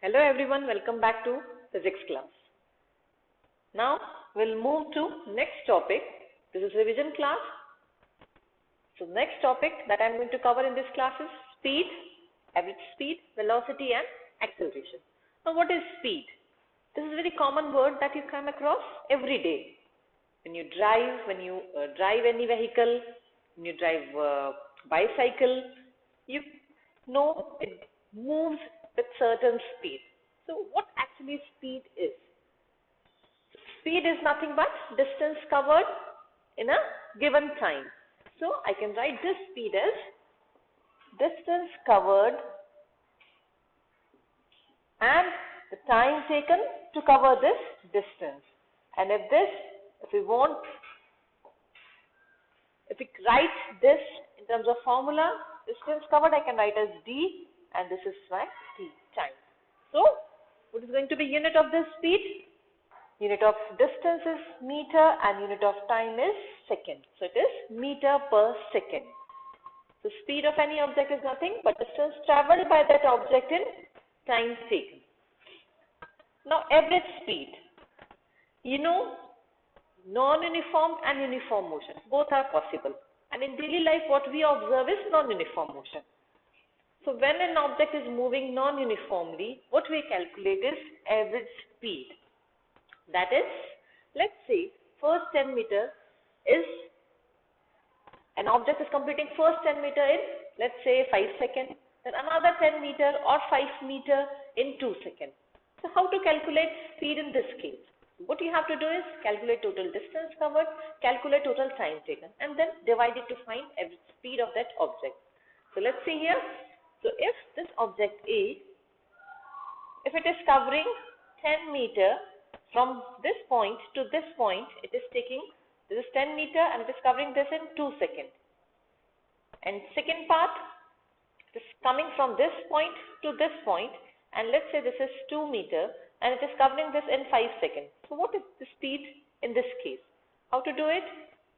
Hello everyone, welcome back to physics class. Now we'll move to next topic. This is revision class. So next topic that I'm going to cover in this class is speed, average speed, velocity and acceleration. Now what is speed? This is a very common word that you come across every day. When you drive any vehicle, when you drive bicycle, you know it moves with certain speed. So what actually speed is? Speed is nothing but distance covered in a given time. So I can write this speed as distance covered and the time taken to cover this distance. And if we write this in terms of formula, distance covered I can write as d, and this is my t, time. So what is going to be unit of this speed? Unit of distance is meter and unit of time is second. So it is meter per second. So speed of any object is nothing but distance traveled by that object in time taken. Now average speed. You know, non-uniform and uniform motion, both are possible. And in daily life what we observe is non-uniform motion. So when an object is moving non-uniformly, what we calculate is average speed. That is, let's say first 10 meter is, an object is completing first 10 meter in, let's say 5 seconds, then another 10 meter or 5 meter in 2 seconds. So how to calculate speed in this case? What you have to do is calculate total distance covered, calculate total time taken, and then divide it to find average speed of that object. So let's see here. So if this object A, if it is covering 10 meter from this point to this point, it is taking, this is 10 meter and it is covering this in 2 seconds. And second part, it is coming from this point to this point, and let's say this is 2 meter and it is covering this in 5 seconds. So what is the speed in this case? How to do it?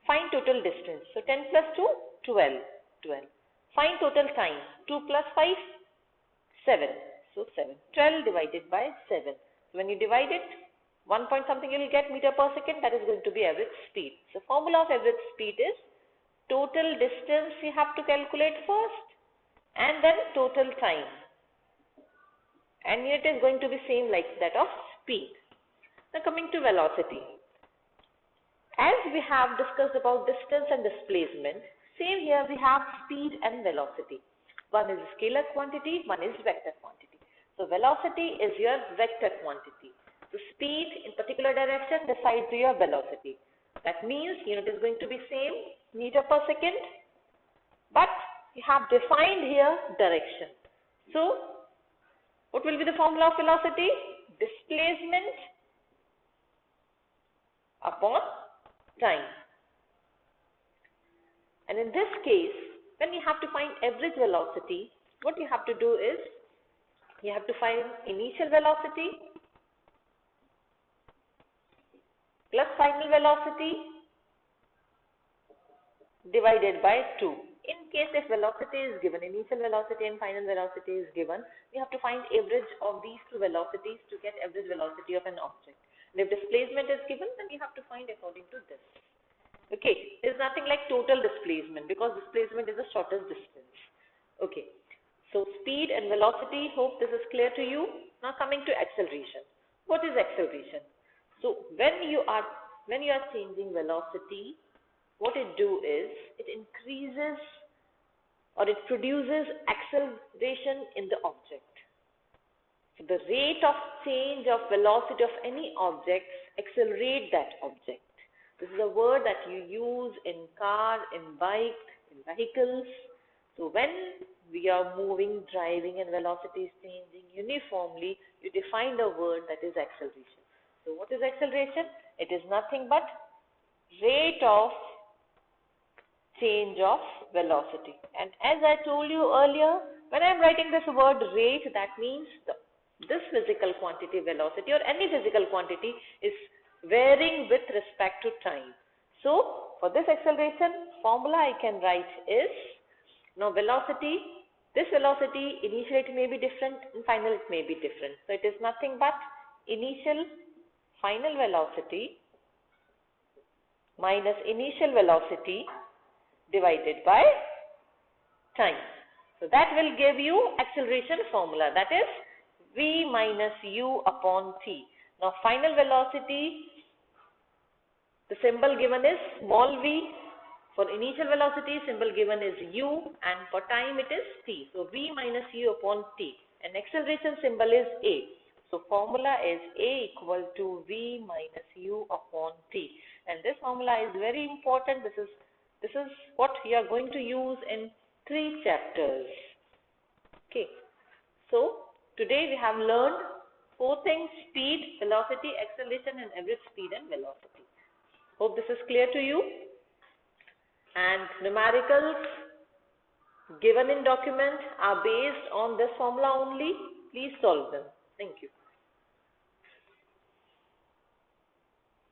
Find total distance. So 10 plus 2, 12. Find total time. 2 plus 5, 7. So 7. 12 divided by 7. So when you divide it, 1 point something you will get meter per second. That is going to be average speed. So formula of average speed is total distance you have to calculate first and then total time. And it is going to be same like that of speed. Now coming to velocity. As we have discussed about distance and displacement, same here we have speed and velocity. One is scalar quantity, one is vector quantity. So velocity is your vector quantity. So speed in particular direction decides your velocity. That means unit is going to be same, meter per second, but you have defined here direction. So what will be the formula of velocity? Displacement upon time. And in this case, when you have to find average velocity, what you have to do is, you have to find initial velocity plus final velocity divided by 2. In case if velocity is given, initial velocity and final velocity is given, you have to find average of these two velocities to get average velocity of an object. And if displacement is given, then you have to find according to this. Okay, there is nothing like total displacement because displacement is the shortest distance. Okay, so speed and velocity, hope this is clear to you. Now coming to acceleration. What is acceleration? So when you are changing velocity, what it do is it increases or it produces acceleration in the object. So the rate of change of velocity of any object accelerate that object. This is a word that you use in car, in bike, in vehicles. So when we are moving, driving and velocity is changing uniformly, you define the word that is acceleration. So what is acceleration? It is nothing but rate of change of velocity. And as I told you earlier, when I am writing this word rate, that means this physical quantity velocity or any physical quantity is varying with respect to time. So for this acceleration, formula I can write is, now velocity This velocity, initial it may be different and final it may be different. So it is nothing but initial final velocity minus initial velocity divided by time. So that will give you acceleration formula, that is v minus u upon t. Now final velocity, the symbol given is small v. For initial velocity, symbol given is u, and for time it is t. So v minus u upon t, and acceleration symbol is a. So formula is a equal to v minus u upon t, and this formula is very important. This is what you are going to use in 3 chapters. Okay. So today we have learned 4 things: speed, velocity, acceleration, and average speed and velocity. Hope this is clear to you. And numericals given in document are based on this formula only. Please solve them. Thank you.